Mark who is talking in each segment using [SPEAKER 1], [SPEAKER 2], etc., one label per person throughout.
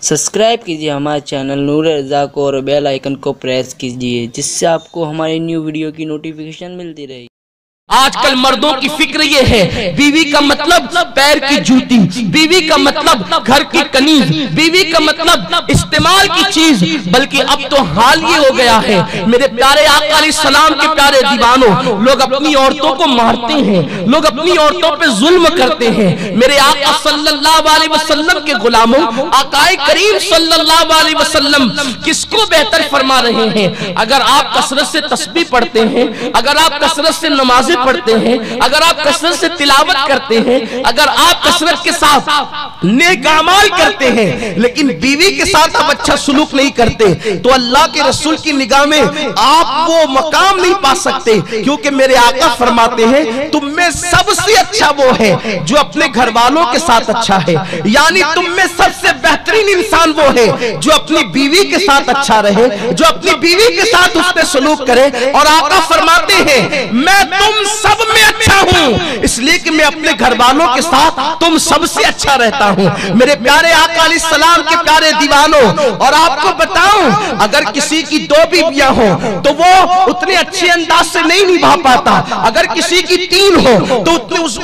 [SPEAKER 1] Subscribe کیجئے ہمارے channel نور رضا کو اور بیل آئیکن کو پریس کیجئے جس سے آپ کو ہماری نیو ویڈیو کی نوٹیفیکیشن ملتی رہے۔
[SPEAKER 2] آج کل مردوں کی فکر یہ ہے بیوی کا مطلب پیر کی جوتی، بیوی کا مطلب گھر کی کنیز، بیوی کا مطلب استعمال کی چیز، بلکہ اب تو حال یہ ہو گیا ہے میرے پیارے آقا علیہ السلام کے پیارے دیوانوں، لوگ اپنی عورتوں کو مارتے ہیں، لوگ اپنی عورتوں پہ ظلم کرتے ہیں۔ میرے آقا صلی اللہ علیہ وسلم کے غلاموں، آقا کریم صلی اللہ علیہ وسلم کس کو بہتر فرما رہے ہیں؟ اگر آپ کثرت سے تسبیح پڑھتے ہیں، اگر آپ کثرت سے نمازیں پڑھتے ہیں، اگر آپ کثرت سے تلاوت کرتے ہیں، اگر آپ کثرت کے ساتھ نیک اعمال کرتے ہیں لیکن بیوی کے ساتھ آپ اچھا سلوک نہیں کرتے تو اللہ کے رسول کی نگاہ میں آپ وہ مقام نہیں پا سکتے، کیونکہ میرے آقا فرماتے ہیں تم میں سب سے اچھا وہ ہے جو اپنے گھر والوں کے ساتھ اچھا ہے، یعنی تم میں سب سے بہترین انسان وہ ہے جو اپنی بیوی کے ساتھ اچھا رہے، جو اپنی بیوی کے ساتھ اس پہ سلوک کرے۔ اور آقا فرماتے ہیں میں تم سب میں اچھا ہوں اس لیے کہ میں اپنے گھر والوں کے ساتھ تم سب سے اچھا رہتا ہوں۔ میرے پیارے آقا علیہ السلام کے پیارے دیوانوں، اور آپ کو بتاؤں اگر کسی کی 2 بیویاں ہوں تو وہ اتنے اچھے انداز سے نہیں نبھا پاتا، اگر کسی کی 3 ہوں تو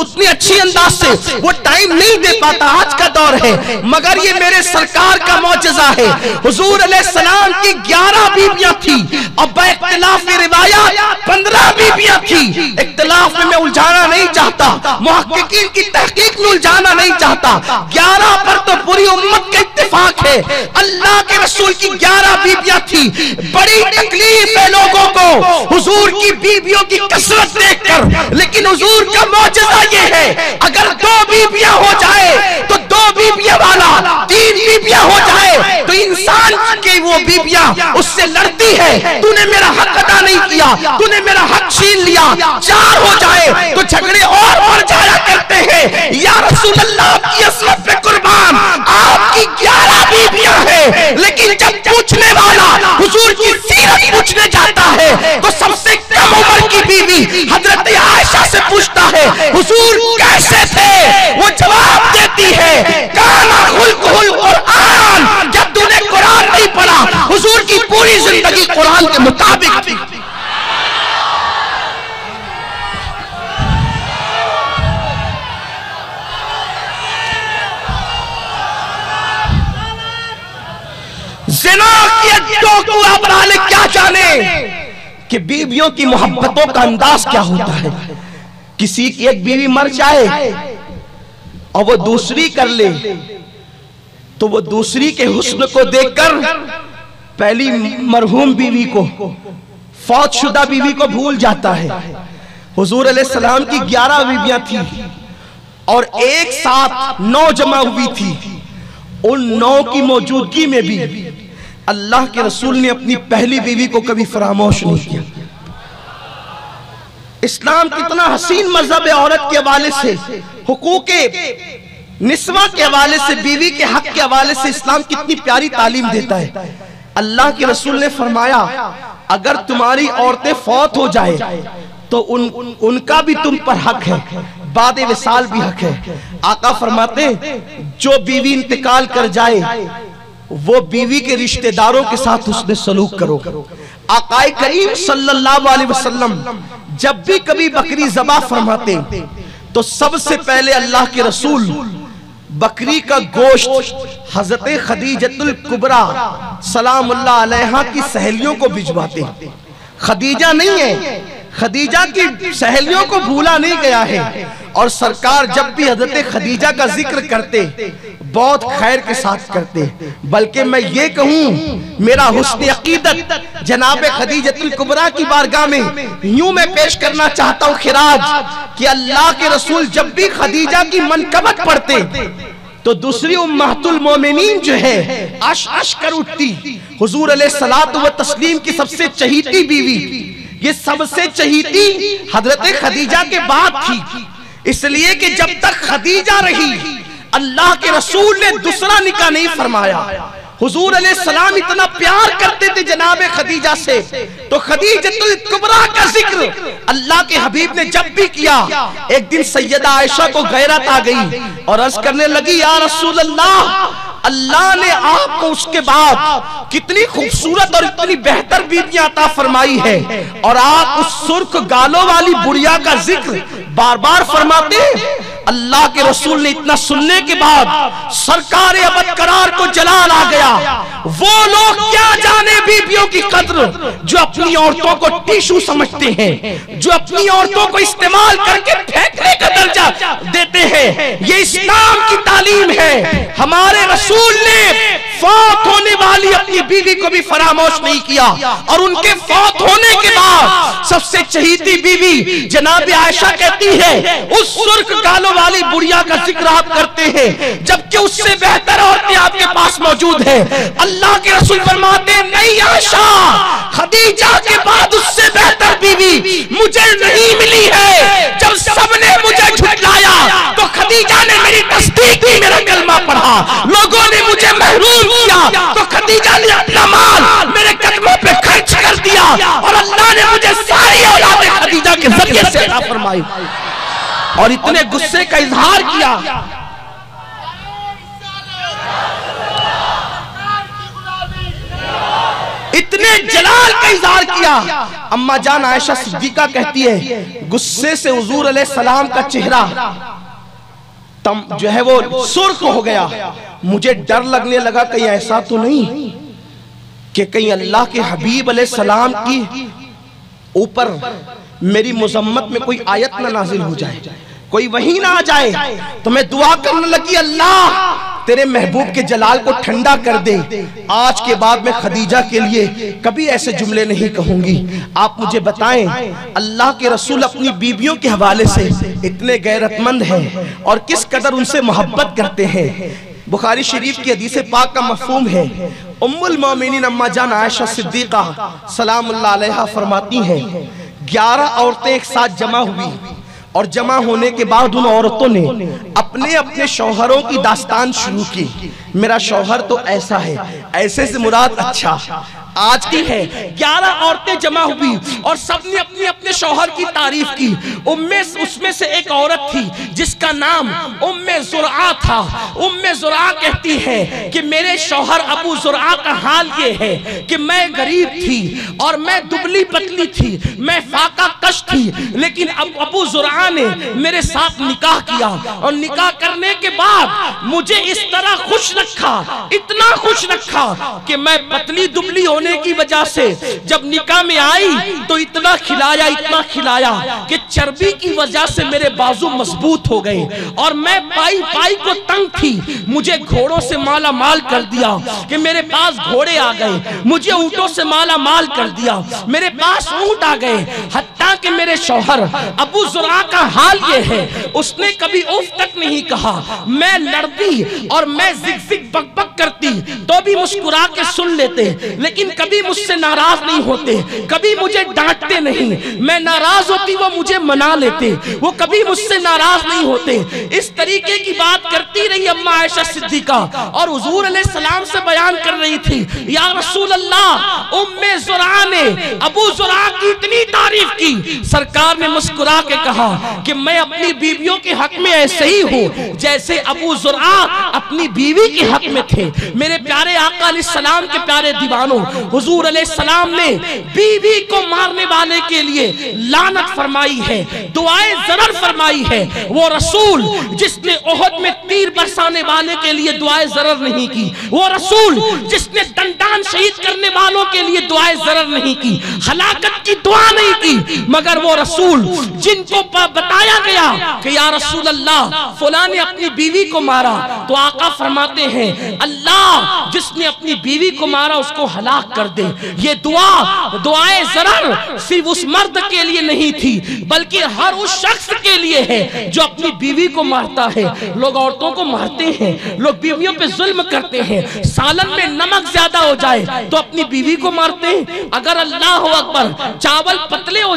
[SPEAKER 2] اتنے اچھے انداز سے وہ ٹائم نہیں دے پاتا، آج کا دور ہے۔ مگر یہ میرے سرکار کا معجزہ ہے، حضور علیہ السلام کی 11 بیویاں تھی اور باختلاف روایات 15 بیویاں تھی۔ اختلاف میں الجھانا نہیں چاہتا، محققین کی تحقیق میں الجھانا نہیں چاہتا، 11 پر تو پوری امت کا اتفاق ہے۔ اللہ کے رسول کی 11 بیویاں تھی، بڑی تکلیف ہے لوگوں کو حضور کی بیویوں کی کثرت دیکھ کر، لیکن حضور کا معجزہ یہ ہے اگر 2 بیویاں ہو جائے تو 2 بیویاں والا 3 بیویاں ہو جائے تو انسان کی وہ بیویاں اس سے لڑتی ہے، تو نے میرا حق ادا نہیں کیا، تو نے میرا حق چھین لیا۔ 4 ہو جائے تو جھگڑے اور بڑھ جایا کرتے ہیں۔ یا رسول اللہ آپ کی عصمت پہ قربان، آپ کی 11 بیویاں ہیں لیکن جب پوچھنے والا حضور کی سیرت پوچھنے جاتا ہے تو سب سے کم عمر کی بیوی حضرت عائشہ سے پوچھتا ہے حضور کیسے تھے؟ وہ جواب دیتی ہے کانا خلقہ القرآن، جب تو نے قرآن نہیں پڑھا حضور کی پوری زندگی قرآن کے مطابق تھی۔ زنا کی اڈوں کو ابرال کیا جانے کہ بیویوں کی محبتوں کا انداز کیا ہوتا ہے۔ کسی کی ایک بیوی مر جائے اور وہ دوسری کر لے تو وہ دوسری کے حسن کو دیکھ کر پہلی مرحوم بیوی کو، فوت شدہ بیوی کو بھول جاتا ہے۔ حضور علیہ السلام کی 11 بیویاں تھی اور ایک ساتھ 9 جمع ہوئی تھی، ان 9 کی موجودگی میں بھی اللہ کے رسول نے اپنی پہلی بیوی کو کبھی فراموش نہیں کیا۔ اسلام کتنا حسین مذہب ہے، عورت کے حوالے سے، حقوق نسواں کے حوالے سے، بیوی کے حق کے حوالے سے اسلام کتنی پیاری تعلیم دیتا ہے۔ اللہ کے رسول نے فرمایا اگر تمہاری عورتیں فوت ہو جائے تو ان کا بھی تم پر حق ہے، بعد وصال بھی حق ہے۔ آقا فرماتے جو بیوی انتقال کر جائے وہ بیوی کے رشتہ داروں کے ساتھ اس نے سلوک کرو۔ آقا کریم صلی اللہ علیہ وسلم جب بھی کبھی بکری ذبح فرماتے تو سب سے پہلے اللہ کے رسول بکری کا گوشت حضرت خدیجہ الکبریٰ سلام اللہ علیہا کی سہیلیوں کو بھجواتے۔ خدیجہ نہیں ہے، خدیجہ کی سہیلیوں کو بھولا نہیں گیا ہے، اور سرکار جب بھی حضرت خدیجہ کا ذکر کرتے بہت خیر کے ساتھ کرتے، بلکہ میں یہ کہوں میرا حسن عقیدت جناب خدیجہ الکبریٰ کی بارگاہ میں یوں میں پیش کرنا چاہتا ہوں خراج کہ اللہ کے رسول جب بھی خدیجہ کی منقبت پڑھتے تو دوسری امہات المومنین جو ہے عش کر اٹھتی۔ حضور علیہ الصلوۃ والتسلیم کی سب سے چہیتی بیوی، یہ سب سے چہیتی حضرت خدیجہ کے بعد تھی، اس لیے کہ جب تک خدیجہ رہی اللہ کے رسول نے دوسرا نکاح نہیں فرمایا۔ حضور علیہ السلام اتنا پیار کرتے تھے جناب خدیجہ سے، تو خدیجہ الکبریٰ کا ذکر اللہ کے حبیب نے جب بھی کیا، ایک دن سیدہ عائشہ کو غیرت آ گئی اور عرض کرنے لگی یا رسول اللہ اللہ نے آپ کو اس کے بعد کتنی خوبصورت اور اتنی بہتر بیویاں عطا فرمائی ہے، اور آپ اس سرخ گالوں والی بڑھیا کا ذکر بار بار فرماتے ہیں۔ اللہ کے رسول نے اتنا سننے کے بعد سرکار ابد قرار کو جلال آ گیا۔ وہ لوگ کیا جانے بیویوں کی قدر جو اپنی عورتوں کو ٹیشو سمجھتے ہیں، جو اپنی عورتوں کو استعمال کر کے پھینکنے کا درجہ دیتے ہیں۔ یہ اسلام کی تعلیم ہے۔ ہمارے رسول نے فوت ہونے والی اپنی بیوی کو بھی فراموش نہیں کیا، اور ان کے فوت ہونے کے بعد سب سے چہیتی بیوی جناب عائشہ کہتی ہے اس سرخ گالوں والی بڑھیا کا ذکر آپ کرتے ہیں جبکہ اس سے بہتر عورتیں آپ کے پاس موجود ہیں۔ اللہ کے رسول فرماتے ہیں نہیں عائشہ، خدیجہ کے بعد اس سے بہتر بیوی مجھے نہیں ملی ہے۔ جب سب نے مجھے جھٹلایا تو خدیجہ نے میری تصدیق کی، میرا کلمہ پڑھا۔ لوگوں نے مجھے محروم کیا تو خدیجہ نے اپنا مال میرے قدموں پہ خرچ کر دیا، اور اللہ نے مجھے ساری اولاد خدیجہ کے ذریعے سے عطا فرمائی، اور اتنے غصے کا اظہار کیا۔ اتنے جلال کا اظہار کیا۔ اما جان عائشہ صدیقہ کہتی ہے غصے سے حضور علیہ السلام کا چہرہ جو ہے وہ سرخ ہو گیا۔ مجھے ڈر لگنے لگا کہیں ایسا تو نہیں کہ کہیں اللہ کے حبیب علیہ السلام کی اوپر میری مذمت میں کوئی آیت نہ نازل ہو جائے، کوئی وحی نہ آ جائے۔ تو میں دعا کرنے لگی اللہ تیرے محبوب کے جلال کو ٹھنڈا کر دے، آج کے بعد میں خدیجہ کے لیے کبھی ایسے جملے نہیں کہوں گی۔ آپ مجھے بتائیں اللہ کے رسول اپنی بیویوں کے حوالے سے اتنے غیرت مند ہیں اور کس قدر ان سے محبت کرتے ہیں۔ بخاری شریف کی حدیث پاک کا مفہوم ہے، ام المومنین اما جان عائشہ صدیقہ سلام اللہ علیہا فرماتی ہیں 11 عورتیں ایک ساتھ جمع ہوئی، اور جمع ہونے کے بعد ان عورتوں نے اپنے اپنے شوہروں کی داستان شروع کی۔ میرا شوہر تو ایسا ہے، ایسے سے مراد اچھا۔ آج کی ہے 11 عورتیں جمع ہوئی اور سب نے اپنے اپنے شوہر کی تعریف کی۔ اس میں سے ایک عورت تھی جس کا نام ام زرعہ تھا۔ ام زرعہ کہتی ہے کہ میرے شوہر ابو زرعہ کا حال یہ ہے کہ میں غریب تھی اور میں دبلی پتلی تھی، میں فاقہ کش تھی، لیکن ابو زرعہ نے میرے ساتھ نکاح کیا، اور نکاح کرنے کے بعد مجھے اس طرح خوش رکھا، اتنا خوش رکھا کہ میں پتلی دبلی ہونے کی وجہ سے جب نکاح میں آئی تو اتنا کھلایا کہ چربی کی وجہ سے میرے بازو مضبوط ہو گئے، اور میں پائی کو تنگ تھی، مجھے گھوڑوں سے مالا مال کر دیا کہ میرے پاس گھوڑے آ گئے، مجھے اونٹوں سے مالا مال کر دیا، میرے پاس اونٹ آ گئے۔ حتیٰ کہ میرے شوہر ابو زرعہ کا حال یہ ہے اس نے کبھی اف تک نہیں کہا، میں لڑتی اور میں زگ بک بک کرتی تو بھی مسکرا کے سن لیتے، لیکن کبھی مجھ سے ناراض نہیں ہوتے، کبھی مجھے ڈانٹتے نہیں، میں ناراض ہوتی وہ مجھے منا لیتے، وہ کبھی مجھ سے ناراض نہیں ہوتے۔ اس طریقے کی بات کرتی رہی اما عائشہ صدیقہ، اور حضور علیہ السلام سے بیان کر رہی تھی یا رسول اللہ ام زرعہ نے ابو زرعہ کی اتنی تعریف کی، سرکار نے مسکرا کے کہا کہ میں اپنی بیویوں کے حق میں ایسے ہی ہوں جیسے ابو زرعہ اپنی بیوی کے حق میں تھے۔ میرے پیارے آقا علیہ السلام کے پیارے دیوانوں، حضور علیہ السلام نے بیوی کو مارنے والے کے لیے لعنت فرمائی ہے، دعائے ضرر فرمائی ہے۔ وہ رسول جس نے احد میں تیر برسانے والے کے لیے دعائے ضرر نہیں کی، وہ رسول جس نے دندان شہید کرنے والوں کے لیے دعائے ضرر نہیں کی، ہلاکت کی دعا نہیں کی، مگر وہ رسول جن کو بتایا گیا کہ یا رسول اللہ فلاں نے اپنی بیوی کو مارا، تو آقا فرماتے ہیں اللہ جس نے اپنی بیوی کو مارا اس کو ہلاک کر دے۔ یہ دعائے ضرر صرف اس مرد کے لیے نہیں تھی بلکہ ہر اس شخص کے لیے ہے جو اپنی بیوی کو مارتا ہے۔ لوگ عورتوں کو مارتے ہیں، لوگ بیویوں پہ ظلم کرتے ہیں، سالن میں نمک زیادہ ہو جائے تو اپنی بیوی کو مارتے ہیں، اگر اللہ اکبر چاول پتلے ہو